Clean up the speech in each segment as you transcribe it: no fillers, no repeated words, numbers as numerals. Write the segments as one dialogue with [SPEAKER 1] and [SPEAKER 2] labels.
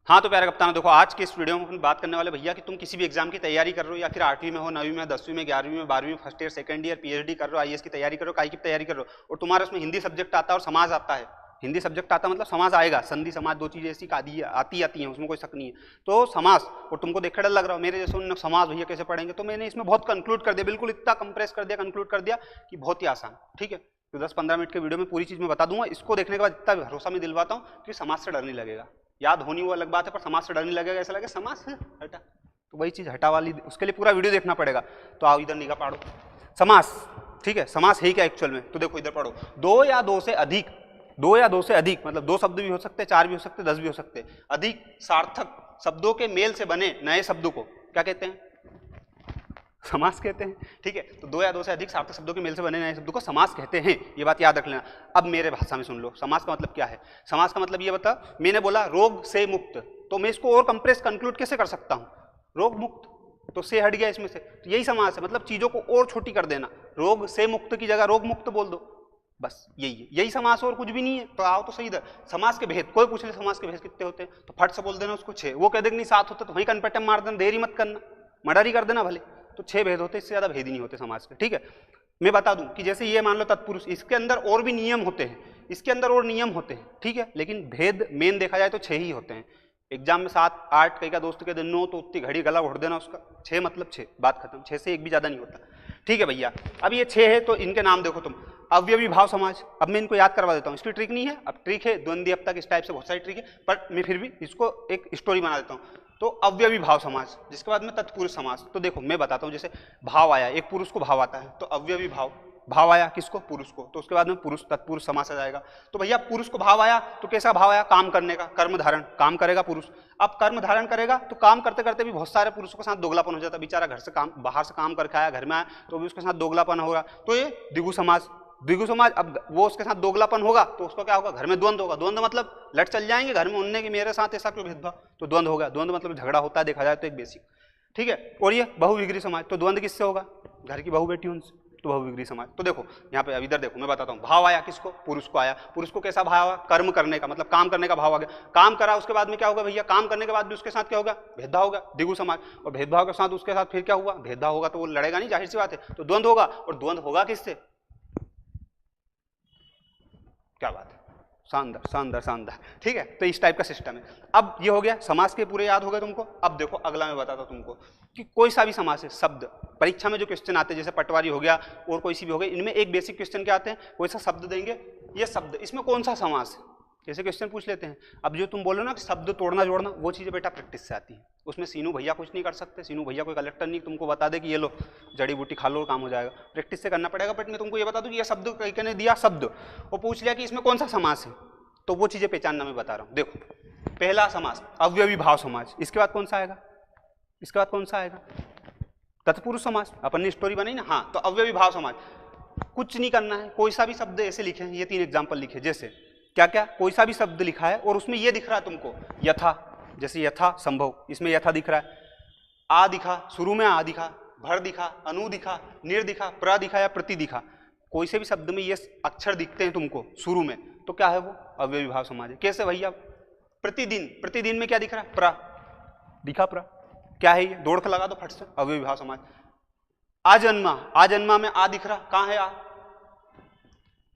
[SPEAKER 1] हाँ तो प्यारे कप्तान, देखो आज के इस वीडियो में अपन बात करने वाले भैया कि तुम किसी भी एग्जाम की तैयारी कर रहे हो, या फिर 8वीं में हो, 9वीं में, 10वीं में, 11वीं में, 12वीं में, first year, second year, PhD कर रहे हो, आईएएस की तैयारी कर रहे हो, काई की तैयारी कर रहे हो, और तुम्हारा उसमें हिंदी सब्जेक्ट आता है और समाज आता है। हिंदी सब्जेक्ट आता मतलब समाज आएगा, संधि समाज दो चीजें ऐसी आती हैं, उसमें कोई शक नहीं है। तो समाज, और तुमको देखकर डर लग रहा हो मेरे जैसे उन्होंने समाज भैया कैसे पढ़ेंगे, तो मैंने इसमें बहुत कंक्लूड कर दिया, बिल्कुल इतना कंप्रेस कर दिया, कंक्लूड कर दिया कि बहुत ही आसान। ठीक है, तो 10-15 मिनट के वीडियो में पूरी चीज मैं बता दूंगा। इसको देखने के बाद इतना भरोसा मैं दिलवाता हूँ कि समाज से डर नहीं लगेगा। याद होनी वो अलग बात है, पर समाज से डर नहीं लगेगा, ऐसा लगे समाज है हटा, तो वही चीज हटा वाली, उसके लिए पूरा वीडियो देखना पड़ेगा। तो आओ इधर निगाह पाड़ो, समास। ठीक है, समास है क्या एक्चुअल में, तो देखो इधर पढ़ो, दो या दो से अधिक, दो या दो से अधिक मतलब दो शब्द भी हो सकते हैं, 4 भी हो सकते हैं, 10 भी हो सकते हैं, अधिक सार्थक शब्दों के मेल से बने नए शब्दों को क्या कहते हैं, समास कहते हैं। ठीक है, तो दो या दो से अधिक सार्थक शब्दों के मेल से बने नए शब्दों को समास कहते हैं, ये बात याद रख लेना। अब मेरे भाषा में सुन लो, समास का मतलब क्या है। समास का मतलब ये बता, मैंने बोला रोग से मुक्त, तो मैं इसको और कंप्रेस कंक्लूड कैसे कर सकता हूं, रोग मुक्त, तो से हट गया इसमें से, तो यही समास है, मतलब चीजों को और छोटी कर देना। रोग से मुक्त की जगह रोग मुक्त बोल दो, बस यही है, यही समास और कुछ भी नहीं है। तो आओ तो सही इधर, समास के भेद, कोई पूछ ले समास के भेद कितने होते हैं, तो फट से बोल देना उसको 6, वो कह देगा नहीं 7 होते, तो वहीं कनपट्टे मार देना, देरी मत करना, मर्डर ही कर देना भले। तो 6 भेद होते, इससे ज्यादा भेद ही नहीं होते समास के। ठीक है, मैं बता दूं कि जैसे ये मान लो तत्पुरुष, इसके अंदर और भी नियम होते हैं, इसके अंदर और नियम होते हैं। ठीक है, लेकिन भेद मेन देखा जाए तो 6 ही होते हैं। एग्जाम में 7, 8, कई का दोस्त के दिन 9, तो उतनी घड़ी गला उड़ देना उसका, 6 मतलब 6, बात खत्म, 6 से एक भी ज्यादा नहीं होता। ठीक है भैया, अब ये 6 है, तो इनके नाम देखो तुम, अव्ययी भाव समाज। अब मैं इनको याद करवा देता हूँ, इसकी ट्रिक नहीं है, अब ट्रिक है द्वंद्वी, अब तक इस टाइप से बहुत सारी ट्रिक है, पर मैं फिर भी इसको एक स्टोरी बना देता हूँ। तो अव्ययी भाव समाज, जिसके बाद में तत्पुरुष समाज। तो देखो मैं बताता हूँ, जैसे भाव आया, एक पुरुष को भाव आता है, तो अव्ययी भाव, भाव आया किसको, पुरुष को, तो उसके बाद में पुरुष तत्पुरुष समास आ जाएगा। तो भैया पुरुष को भाव आया, तो कैसा भाव आया, काम करने का, कर्म धारण, काम करेगा पुरुष। अब कर्म धारण करेगा तो काम करते करते भी बहुत सारे पुरुषों के साथ दोगलापन हो जाता है, बेचारा घर से काम, बाहर से काम करके आया, घर में आया तो भी उसके साथ दोगलापन होगा, तो ये द्विगु समाज। द्विगु समाज, अब वो उसके साथ दोगलापन होगा तो उसको क्या होगा, घर में द्वंद्व होगा। द्वंद्व मतलब लड़ चल जाएंगे घर में, उनने कि मेरे साथ ऐसा क्यों भेदभाव, तो द्वंद्व होगा। द्वंद्व मतलब झगड़ा होता है, देखा जाए तो एक बेसिक। ठीक है, और ये बहुविग्री समाज, तो द्वंद्व किससे होगा, घर की बहू बेटी उनसे, तो बहुविग्री समाज। तो देखो यहाँ पे, अब इधर देखो मैं बताता हूँ, भाव आया किसको, पुरुष को आया, पुरुष को कैसा भाव आया, कर्म करने का, मतलब काम करने का भाव आ गया, काम करा, उसके बाद में क्या होगा भैया, काम करने के बाद भी उसके साथ क्या होगा, भेदभाव होगा, द्विगु समाज। और भेदभाव के साथ उसके साथ फिर क्या हुआ, भेदभाव होगा, तो वो लड़ेगा नहीं, जाहिर सी बात है, तो द्वंद्व होगा, और द्वंद्व होगा किससे, क्या बात है, शानदार शानदार शानदार। ठीक है, तो इस टाइप का सिस्टम है। अब ये हो गया, समास के पूरे याद हो गए तुमको। अब देखो अगला मैं बताता हूं तुमको कि कोई सा भी समास है, शब्द, परीक्षा में जो क्वेश्चन आते हैं, जैसे पटवारी हो गया और कोई सी भी हो गई, इनमें एक बेसिक क्वेश्चन क्या आते हैं, कोई सा शब्द देंगे, ये शब्द इसमें कौन सा समास है, जैसे क्वेश्चन पूछ लेते हैं। अब जो तुम बोलो ना कि शब्द तोड़ना जोड़ना, वो चीजें बेटा प्रैक्टिस से आती है, उसमें सीनू भैया कुछ नहीं कर सकते, सीनू भैया कोई कलेक्टर नहीं तुमको बता दे कि ये लो जड़ी बूटी खा लो काम हो जाएगा, प्रैक्टिस से करना पड़ेगा। बट मैं तुमको ये बता दूं कि ये शब्द कहीं ने दिया शब्द, वो पूछ लिया कि इसमें कौन सा समास है, तो वो चीजें पहचानना मैं बता रहा हूं। देखो पहला समास अव्ययी भाव समाज, इसके बाद कौन सा आएगा, इसके बाद कौन सा आएगा, तत्पुरुष समास, अपन ने स्टोरी बनाई ना। हाँ, तो अव्ययी भाव समाज, कुछ नहीं करना है, कोई सा भी शब्द ऐसे लिखे हैं, ये 3 एग्जाम्पल लिखे, जैसे क्या क्या, कोई सा भी शब्द लिखा है और उसमें ये दिख रहा है तुमको यथा, जैसे यथा संभव, इसमें यथा दिख रहा है, आ दिखा, शुरू में आ दिखा, भर दिखा, अनु दिखा, निर दिखा, प्र दिखा या प्रति दिखा, कोई से भी शब्द में ये अक्षर दिखते हैं तुमको शुरू में, तो क्या है वो अव्ययी भाव समाज है। कैसे भैया, प्रतिदिन, प्रतिदिन में क्या दिख रहा है, प्र दिखा, प्र क्या है ये, दौड़ के लगा दो फट से, अव्ययी भाव समाज। आजन्मा, आजन्मा में आ दिख रहा, कहां है आ,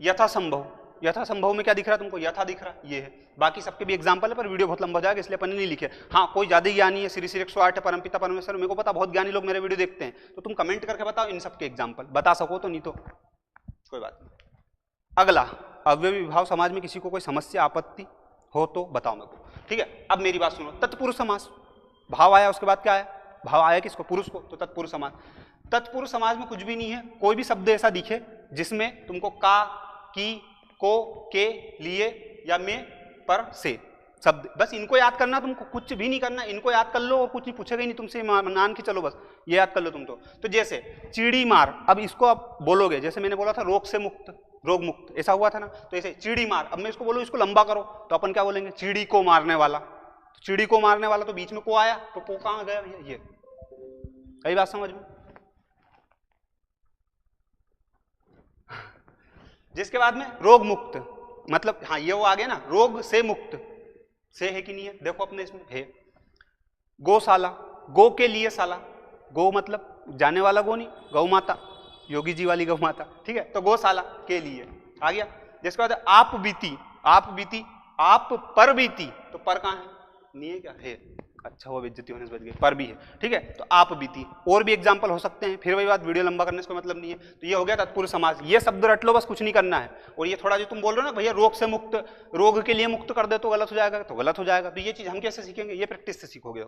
[SPEAKER 1] यथा संभव, यथा संभव में क्या दिख रहा है तुमको, यथा दिख रहा, ये है। बाकी सबके भी एग्जांपल है, पर वीडियो बहुत लंबा हो जाएगा इसलिए अपन ने नहीं लिखे। हाँ, कोई ज्यादा ज्ञानी है, श्री श्री 108 है, परमपिता परमेश्वर, मेरे को पता बहुत ज्ञानी लोग मेरे वीडियो देखते हैं, तो तुम कमेंट करके बताओ इन सबके एग्जाम्पल, बता सको तो, नहीं तो कोई बात नहीं। अगला, अव्ययी भाव समाज में किसी को कोई समस्या आपत्ति हो तो बताओ मेरे को। ठीक है, अब मेरी बात सुनो, तत्पुरुष समास, भाव आया उसके बाद क्या आया, भाव आया किसको, पुरुष को, तो तत्पुरुष समाज। तत्पुरुष समाज में कुछ भी नहीं है, कोई भी शब्द ऐसा दिखे जिसमें तुमको का, की, को, के, लिए या में, पर, से शब्द, बस इनको याद करना, तुमको कुछ भी नहीं करना, इनको याद कर लो और कुछ नहीं पूछेगा ही नहीं तुमसे, मान के चलो बस ये याद कर लो तुम तो जैसे चिड़ी मार, अब इसको आप बोलोगे, जैसे मैंने बोला था रोग से मुक्त, रोग मुक्त, ऐसा हुआ था ना, तो ऐसे चिड़ी मार, अब मैं इसको बोलूं इसको लंबा करो, तो अपन क्या बोलेंगे, चिड़ी को मारने वाला, तो चिड़ी को मारने वाला, तो बीच में को आया, तो को कहां गया भैया, ये, कई बात समझ में। जिसके बाद में रोग मुक्त, मतलब हाँ ये वो आ गया ना, रोग से मुक्त, से है कि नहीं है, देखो अपने इसमें है। गौशाला, गो के लिए साला, गो मतलब जाने वाला गो नहीं, गौ माता, योगी जी वाली गौ माता, ठीक है। तो गौशाला के लिए आ गया। जिसके बाद आप बीती, आप बीती, आप पर बीती, तो पर कहाँ है, नहीं है क्या, है। अच्छा वो बेइज्जती होने से बच गई, पर भी है, ठीक है। तो आप बीती, और भी एग्जाम्पल हो सकते हैं, फिर वही बात, वीडियो लंबा करने से कोई मतलब नहीं है। तो ये हो गया तत्पुरुष समास, ये शब्द रट लो बस, कुछ नहीं करना है। और ये थोड़ा जो तुम बोल रहे हो ना भैया रोग से मुक्त, रोग के लिए मुक्त कर दे तो गलत हो जाएगा, तो गलत हो जाएगा। तो ये चीज हम कैसे सीखेंगे, ये प्रैक्टिस से सीखोगे,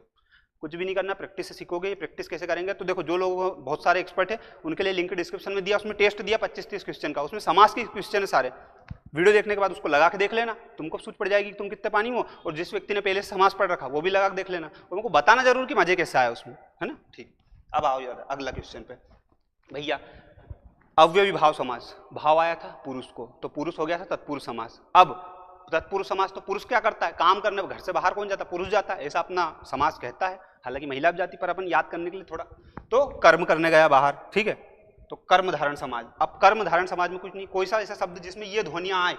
[SPEAKER 1] कुछ भी नहीं करना, प्रैक्टिस से सीखोगे। ये प्रैक्टिस कैसे करेंगे, तो देखो जो लोग बहुत सारे एक्सपर्ट है उनके लिए लिंक डिस्क्रिप्शन में दिया, उसमें टेस्ट दिया 25-30 क्वेश्चन का, उसमें समास के क्वेश्चन है सारे। वीडियो देखने के बाद उसको लगा के देख लेना, तुमको सूझ पड़ जाएगी कि तुम कितने पानी हो। और जिस व्यक्ति ने पहले से समास पढ़ रखा वो भी लगा के देख लेना, और उनको बताना जरूर कि मजे कैसे आया उसमें, है ना। ठीक, अब आओ यार अगला क्वेश्चन पे भैया। अव्ययी भाव समास, भाव आया था पुरुष को, तो पुरुष हो गया था तत्पुरुष समास। अब तत्पुरुष समास, तो पुरुष क्या करता है, काम करने, घर से बाहर कौन जाता, पुरुष जाता है, ऐसा अपना समास कहता है। हालांकि महिला भी जाती, पर अपन याद करने के लिए थोड़ा, तो कर्म करने गया बाहर, ठीक है। तो कर्म धारण समाज। अब कर्म धारण समाज में कुछ नहीं, कोई सा ऐसा शब्द जिसमें ये ध्वनियां आए,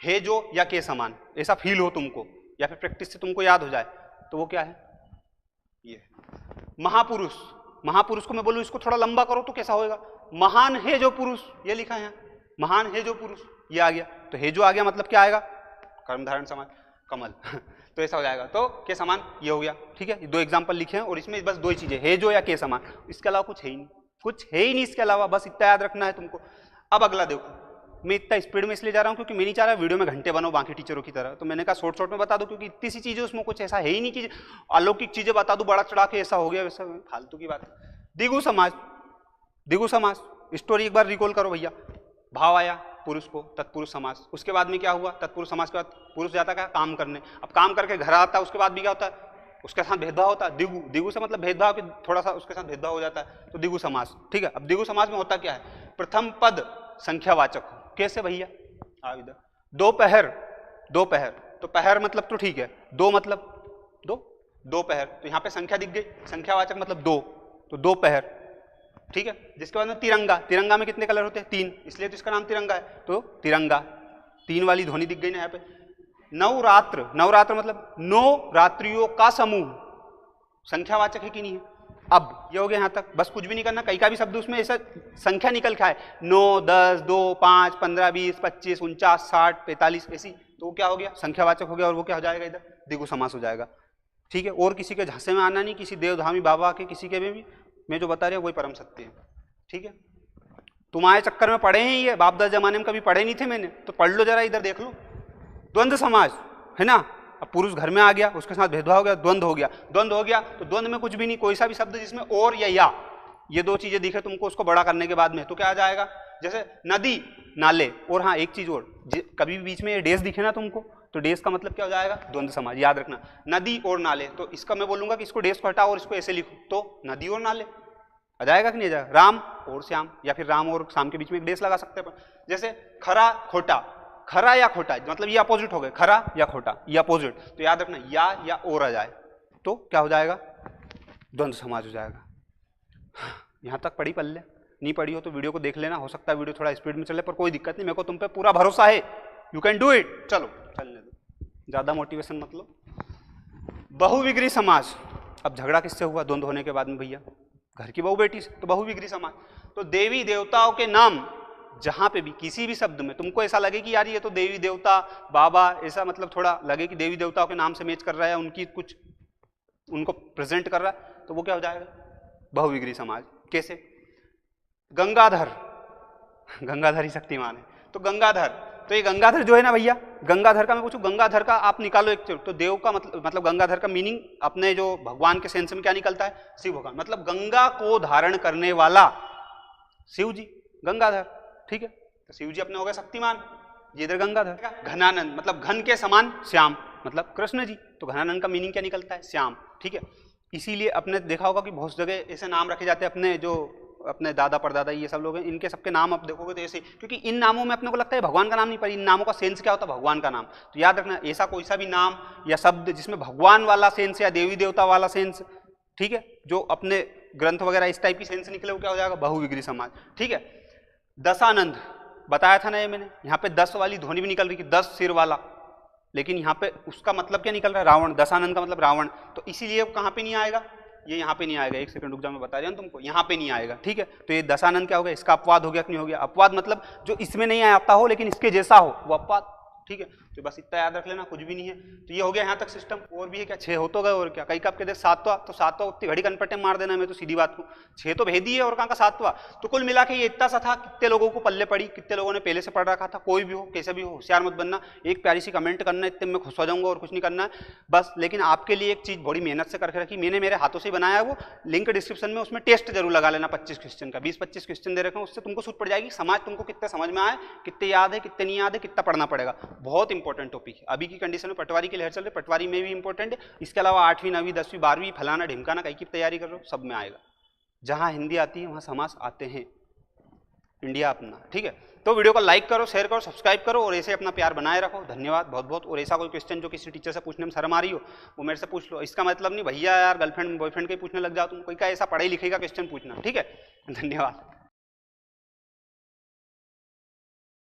[SPEAKER 1] है जो या के समान, ऐसा फील हो तुमको, या फिर प्रैक्टिस से तुमको याद हो जाए, तो वो क्या है, ये महापुरुष। महापुरुष को मैं बोलूं इसको थोड़ा लंबा करो तो कैसा होगा, महान है जो पुरुष, ये लिखा है यहाँ, महान है जो पुरुष, ये आ गया। तो है जो आ गया मतलब क्या आएगा, कर्म धारण समाज, कमल तो ऐसा हो जाएगा। तो के समान ये हो गया, ठीक है। दो एग्जाम्पल लिखे हैं और इसमें बस दो ही चीजें, है जो या के समान, इसके अलावा कुछ है ही नहीं, कुछ है ही नहीं इसके अलावा, बस इतना याद रखना है तुमको। अब अगला देखो, मैं इतना स्पीड में इसलिए जा रहा हूँ क्योंकि मैं नहीं चाह रहा वीडियो में घंटे बनो बाकी टीचरों की तरह, तो मैंने कहा शॉर्ट शॉर्ट में बता दो, क्योंकि इतनी सी चीजें उसमें कुछ ऐसा है ही नहीं कि अलौकिक चीजें बता दूं बड़ा चढ़ा के, ऐसा हो गया वैसा, फालतू की बात है। दिगु समाज, दिगु समाज स्टोरी एक बार रिकॉल करो भैया। भाव आया पुरुष को, तत्पुरुष समास, उसके बाद में क्या हुआ, तत्पुरुष समास के बाद पुरुष जाता क्या, काम करने। अब काम करके घर आता है, उसके बाद भी क्या होता है, उसके साथ भेदभाव होता है। दिगु, दिगु से मतलब भेदभाव कि थोड़ा सा उसके साथ भेदभाव हो जाता है, तो दिगु समास, ठीक है। अब दिगु समास में होता क्या है, प्रथम पद संख्यावाचक हो, कैसे भैया, आओ इधर। दोपहर, दोपहर, तो पहर मतलब तो ठीक है, दो मतलब दो, दोपहर, तो यहाँ पे संख्या दिख गई, संख्यावाचक मतलब दो, तो दोपहर, ठीक है। जिसके बाद में तिरंगा, तिरंगा में कितने कलर होते हैं, तीन, इसलिए तो इसका नाम तिरंगा है, तो तिरंगा, तीन वाली ध्वनि दिख गई ना यहाँ पे। नवरात्र, नवरात्र मतलब 9 रात्रियों का समूह, संख्यावाचक है कि नहीं है। अब ये हो गया यहाँ तक, बस कुछ भी नहीं करना, कई का भी शब्द उसमें ऐसा संख्या निकल के आए, 9, 10, 2, 5, 15, 20, 25, 49, 60, 45 ऐसी, तो क्या हो गया, संख्यावाचक हो गया, और वो क्या हो जाएगा इधर, दिगु समास हो जाएगा, ठीक है। और किसी के झांसे में आना नहीं, किसी देवधामी बाबा के किसी के में भी, मैं जो बता रहा हूँ वही परम सत्य है, ठीक है। तुम्हारे चक्कर में पढ़े हैं ये, बाप दादा जमाने में कभी पढ़े नहीं थे मैंने, तो पढ़ लो जरा, इधर देख लो। द्वंद्व समाज है ना, अब पुरुष घर में आ गया, उसके साथ भेदभाव हो गया, द्वंद्व हो गया, द्वंद्व हो गया, तो द्वंद्व में कुछ भी नहीं, कोई सा भी शब्द जिसमें और या ये दो चीजें दिखे तुमको, उसको बड़ा करने के बाद में तो क्या आ जाएगा, जैसे नदी, नाले। और हाँ एक चीज और, कभी भी बीच में ये डेस दिखे ना तुमको, तो डेस का मतलब क्या हो जाएगा, द्वंद्व समाज, याद रखना, नदी और नाले। तो इसका मैं बोलूंगा कि इसको डेस को हटाओ और इसको ऐसे लिखो, तो नदी और नाले आ जाएगा कि नहीं आ जाएगा। राम और श्याम, या फिर राम और श्याम के बीच में एक डेस लगा सकते हैं। जैसे खरा खोटा, खरा या खोटा मतलब ये अपोजिट हो गए, खरा या खोटा ये अपोजिट, तो याद रखना या और आ जाए तो क्या हो जाएगा, द्वंद्व समाज हो जाएगा। यहाँ तक पढ़ी पल्ले, नहीं पढ़ी हो तो वीडियो को देख लेना, हो सकता है वीडियो थोड़ा स्पीड में चले, पर कोई दिक्कत नहीं, मेरे को तुम पे पूरा भरोसा है, यू कैन डू इट। चलो चलने दो, ज्यादा मोटिवेशन मत लो। बहुविग्री समाज, अब झगड़ा किससे हुआ द्वंद्व होने के बाद में भैया, घर की बहू बेटी से, तो बहुविग्री समाज। तो देवी देवताओं के नाम जहां पे भी किसी भी शब्द में तुमको ऐसा लगे कि यार ये तो देवी देवता बाबा, ऐसा मतलब थोड़ा लगे कि देवी देवताओं के नाम से मैच कर रहा है, उनकी कुछ उनको प्रेजेंट कर रहा है, तो वो क्या हो जाएगा, बहुविग्री समाज। कैसे, गंगाधर, गंगाधर ही शक्तिमान है, तो गंगाधर, तो ये गंगाधर जो है ना भैया, गंगाधर का मैं पूछूं, गंगाधर का आप निकालो एक, तो देव का मतलब गंगाधर का मीनिंग अपने जो भगवान के सेंस में क्या निकलता है, शिव भगवान, मतलब गंगा को धारण करने वाला शिव जी, गंगाधर, ठीक है। तो शिव जी अपने हो गए शक्तिमान, ये इधर गंगाधर। घनानंद मतलब घन के समान श्याम, मतलब कृष्ण जी, तो घनानंद का मीनिंग क्या निकलता है, श्याम, ठीक है। इसीलिए अपने देखा होगा कि बहुत जगह ऐसे नाम रखे जाते हैं, अपने जो अपने दादा परदादा ये सब लोग हैं, इनके सबके नाम आप देखोगे तो ऐसे, क्योंकि इन नामों में अपने को लगता है भगवान का नाम नहीं, पर इन नामों का सेंस क्या होता है, भगवान का नाम। तो याद रखना, ऐसा कोई सा भी नाम या शब्द जिसमें भगवान वाला सेंस या देवी देवता वाला सेंस, ठीक है, जो अपने ग्रंथ वगैरह इस टाइप की सेंस निकले, वो क्या हो जाएगा, बहुविग्री समाज, ठीक है। दशानंद बताया था ना ये मैंने, यहाँ पे 10 वाली ध्वनि भी निकल रही थी, 10 सिर वाला, लेकिन यहाँ पे उसका मतलब क्या निकल रहा है, रावण, दशानन का मतलब रावण, तो इसीलिए कहाँ पे नहीं आएगा, ये यहाँ पे नहीं आएगा। एक सेकंड रुक जाओ, मैं बता रहा हूँ तुमको, यहाँ पे नहीं आएगा, ठीक है। तो ये दशानन क्या हो गया, इसका अपवाद हो गया कि नहीं हो गया, अपवाद मतलब जो इसमें नहीं आता हो लेकिन इसके जैसा हो वो अपवाद, ठीक है। तो बस इतना याद रख लेना, कुछ भी नहीं है। तो ये हो गया यहाँ तक सिस्टम। और भी है क्या, 6 हो तो गए और क्या, कई कब के देख 7वां, तो 7वां उतनी घड़ी कनपट्टे मार देना, मैं तो सीधी बात को 6 तो भेद ही है और कहाँ का 7वां। तो कुल मिला के ये इतना सा था। कितने लोगों को पल्ले पड़ी, कितने लोगों ने पहले से पढ़ रखा था, कोई भी हो कैसे भी हो, होशियार मत बनना, एक प्यारी सी कमेंट करना, इतने में खुश हो जाऊंगा और कुछ नहीं करना है बस। लेकिन आपके लिए एक चीज़ बड़ी मेहनत से करके रखी मैंने, मेरे हाथों से बनाया, वो लिंक डिस्क्रिप्शन में, उसमें टेस्ट जरूर लगा लेना 25 क्वेश्चन का, 20-25 क्वेश्चन दे रखे हैं, उससे तुमको सूट पड़ जाएगी समाज तुमको कितने समझ में आए, कितने याद है, कितने नहीं याद है, कितना पढ़ना पड़ेगा। बहुत इंपॉर्टेंट टॉपिक है अभी की कंडीशन में। पटवारी की लहर चल रही, पटवारी में भी इंपॉर्टेंट है, इसके अलावा 8वीं 9वीं 10वीं 12वीं फलाना ढिमकाना कहीं की तैयारी कर रहे हो, सब में आएगा। जहां हिंदी आती है वहां समास आते हैं, इंडिया अपना, ठीक है। तो वीडियो को लाइक करो, शेयर करो, सब्सक्राइब करो और ऐसे अपना प्यार बनाए रखो। धन्यवाद बहुत बहुत। और ऐसा कोई क्वेश्चन जो किसी टीचर से पूछने में शर्म आ रही हो वो मेरे से पूछ लो। इसका मतलब नहीं भैया यार गर्लफ्रेंड बॉयफ्रेंड के पूछने लग जाओ तुम, कोई का ऐसा पढ़ाई लिखेगा क्वेश्चन पूछना, ठीक है। धन्यवाद।